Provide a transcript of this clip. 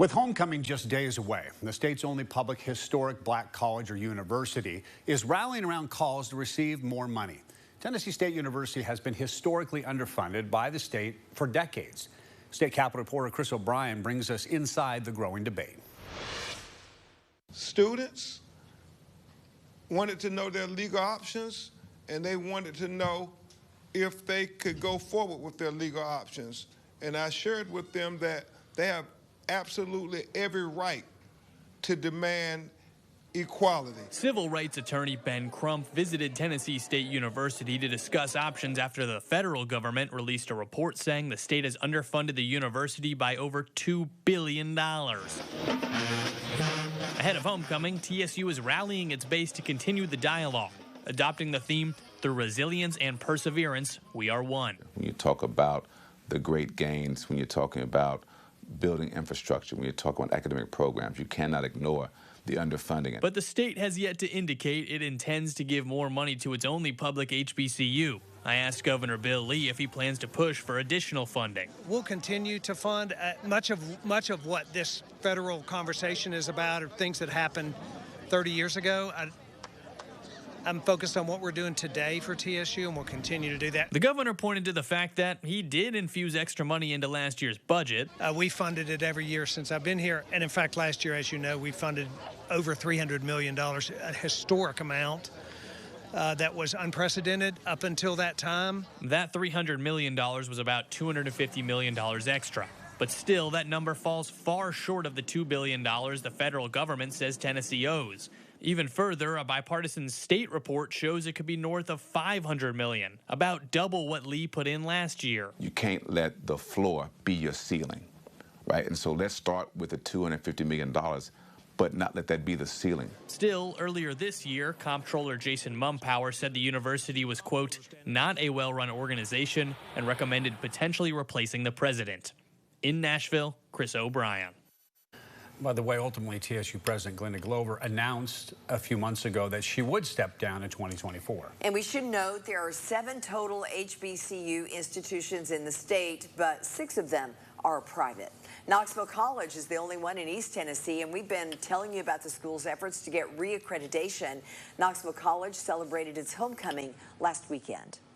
With homecoming just days away, the state's only public historic black college or university is rallying around calls to receive more money. Tennessee State University has been historically underfunded by the state for decades. State Capitol reporter Chris O'Brien brings us inside the growing debate. Students wanted to know their legal options, and they wanted to know if they could go forward with their legal options. And I shared with them that they have absolutely every right to demand equality. Civil rights attorney Ben Crump visited Tennessee State University to discuss options after the federal government released a report saying the state has underfunded the university by over $2 billion. Ahead of homecoming, TSU is rallying its base to continue the dialogue, adopting the theme, through resilience and perseverance, we are one. When you talk about the great gains, when you're talking about building infrastructure, when you're talking about academic programs, you cannot ignore the underfunding. But the state has yet to indicate it intends to give more money to its only public HBCU. I asked Governor Bill Lee if he plans to push for additional funding. We'll continue to fund much of what this federal conversation is about, are things that happened 30 years ago. I'm focused on what we're doing today for TSU, and we'll continue to do that. The governor pointed to the fact that he did infuse extra money into last year's budget. We funded it every year since I've been here. And in fact, last year, as you know, we funded over $300 million, a historic amount that was unprecedented up until that time. That $300 million was about $250 million extra. But still, that number falls far short of the $2 billion the federal government says Tennessee owes. Even further, a bipartisan state report shows it could be north of $500 million, about double what Lee put in last year. You can't let the floor be your ceiling, right? And so let's start with the $250 million, but not let that be the ceiling. Still, earlier this year, Comptroller Jason Mumpower said the university was, quote, not a well-run organization and recommended potentially replacing the president. In Nashville, Chris O'Brien. By the way, ultimately, TSU President Glenda Glover announced a few months ago that she would step down in 2024. And we should note there are 7 total HBCU institutions in the state, but 6 of them are private. Knoxville College is the only one in East Tennessee, and we've been telling you about the school's efforts to get reaccreditation. Knoxville College celebrated its homecoming last weekend.